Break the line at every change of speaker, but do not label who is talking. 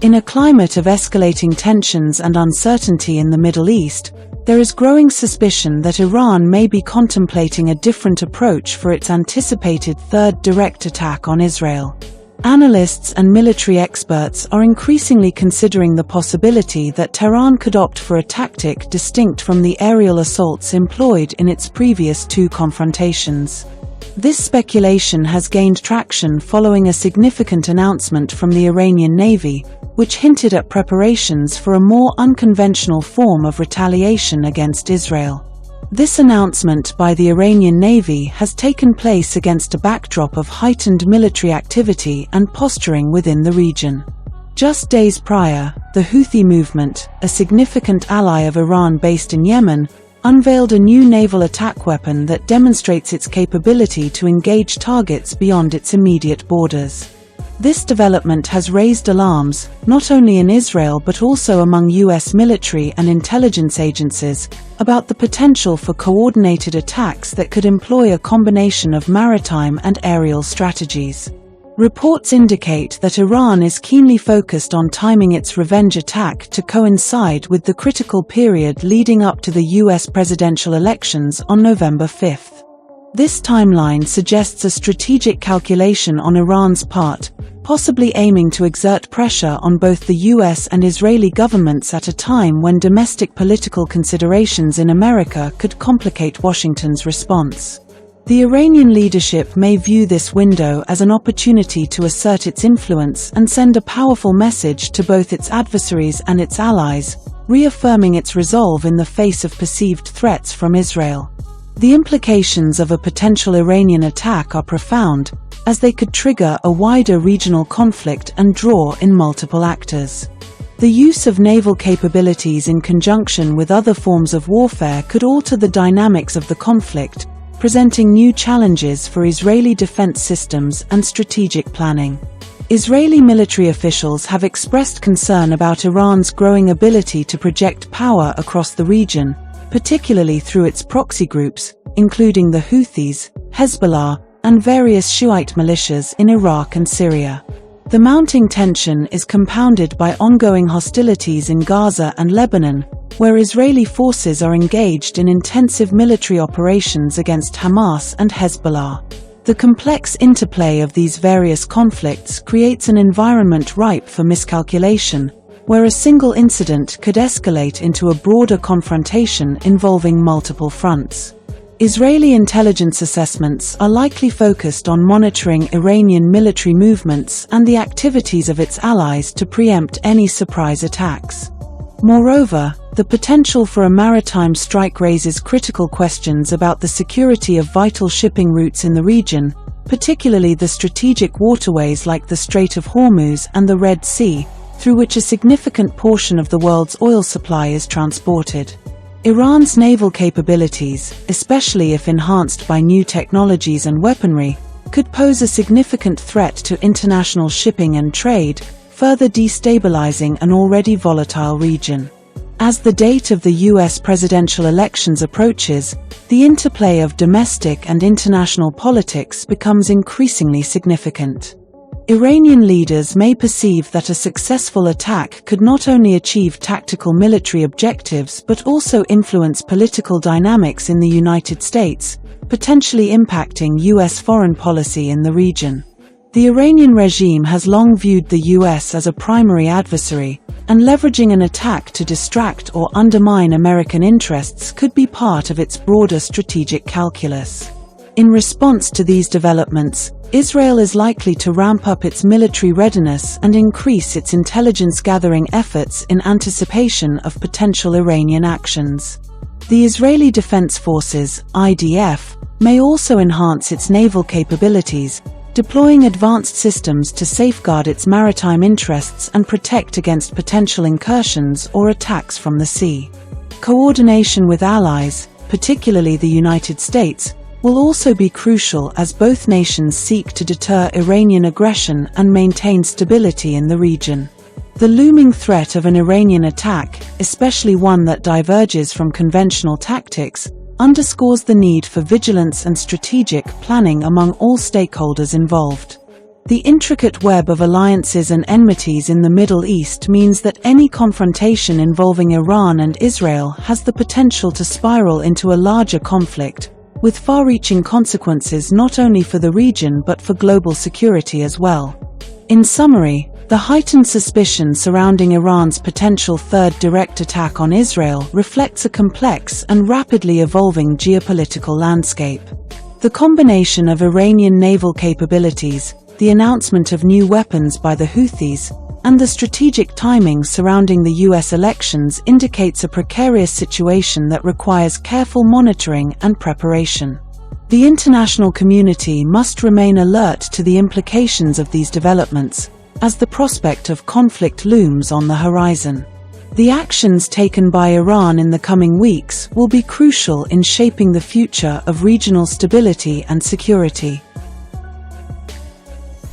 In a climate of escalating tensions and uncertainty in the Middle East, there is growing suspicion that Iran may be contemplating a different approach for its anticipated third direct attack on Israel. Analysts and military experts are increasingly considering the possibility that Tehran could opt for a tactic distinct from the aerial assaults employed in its previous two confrontations. This speculation has gained traction following a significant announcement from the Iranian Navy, which hinted at preparations for a more unconventional form of retaliation against Israel. This announcement by the Iranian Navy has taken place against a backdrop of heightened military activity and posturing within the region. Just days prior, the Houthi movement, a significant ally of Iran based in Yemen, unveiled a new naval attack weapon that demonstrates its capability to engage targets beyond its immediate borders. This development has raised alarms, not only in Israel but also among U.S. military and intelligence agencies, about the potential for coordinated attacks that could employ a combination of maritime and aerial strategies. Reports indicate that Iran is keenly focused on timing its revenge attack to coincide with the critical period leading up to the U.S. presidential elections on November 5. This timeline suggests a strategic calculation on Iran's part, possibly aiming to exert pressure on both the US and Israeli governments at a time when domestic political considerations in America could complicate Washington's response. The Iranian leadership may view this window as an opportunity to assert its influence and send a powerful message to both its adversaries and its allies, reaffirming its resolve in the face of perceived threats from Israel. The implications of a potential Iranian attack are profound, as they could trigger a wider regional conflict and draw in multiple actors. The use of naval capabilities in conjunction with other forms of warfare could alter the dynamics of the conflict, presenting new challenges for Israeli defense systems and strategic planning. Israeli military officials have expressed concern about Iran's growing ability to project power across the region, particularly through its proxy groups, including the Houthis, Hezbollah, and various Shiite militias in Iraq and Syria. The mounting tension is compounded by ongoing hostilities in Gaza and Lebanon, where Israeli forces are engaged in intensive military operations against Hamas and Hezbollah. The complex interplay of these various conflicts creates an environment ripe for miscalculation, where a single incident could escalate into a broader confrontation involving multiple fronts. Israeli intelligence assessments are likely focused on monitoring Iranian military movements and the activities of its allies to preempt any surprise attacks. Moreover, the potential for a maritime strike raises critical questions about the security of vital shipping routes in the region, particularly the strategic waterways like the Strait of Hormuz and the Red Sea, through which a significant portion of the world's oil supply is transported. Iran's naval capabilities, especially if enhanced by new technologies and weaponry, could pose a significant threat to international shipping and trade, further destabilizing an already volatile region. As the date of the U.S. presidential elections approaches, the interplay of domestic and international politics becomes increasingly significant. Iranian leaders may perceive that a successful attack could not only achieve tactical military objectives but also influence political dynamics in the United States, potentially impacting U.S. foreign policy in the region. The Iranian regime has long viewed the U.S. as a primary adversary, and leveraging an attack to distract or undermine American interests could be part of its broader strategic calculus. In response to these developments, Israel is likely to ramp up its military readiness and increase its intelligence-gathering efforts in anticipation of potential Iranian actions. The Israeli Defense Forces, IDF, may also enhance its naval capabilities, deploying advanced systems to safeguard its maritime interests and protect against potential incursions or attacks from the sea. Coordination with allies, particularly the United States, will also be crucial as both nations seek to deter Iranian aggression and maintain stability in the region. The looming threat of an Iranian attack, especially one that diverges from conventional tactics, underscores the need for vigilance and strategic planning among all stakeholders involved. The intricate web of alliances and enmities in the Middle East means that any confrontation involving Iran and Israel has the potential to spiral into a larger conflict, with far-reaching consequences not only for the region but for global security as well. In summary, the heightened suspicion surrounding Iran's potential third direct attack on Israel reflects a complex and rapidly evolving geopolitical landscape. The combination of Iranian naval capabilities, the announcement of new weapons by the Houthis, and the strategic timing surrounding the US elections indicates a precarious situation that requires careful monitoring and preparation. The international community must remain alert to the implications of these developments, as the prospect of conflict looms on the horizon. The actions taken by Iran in the coming weeks will be crucial in shaping the future of regional stability and security.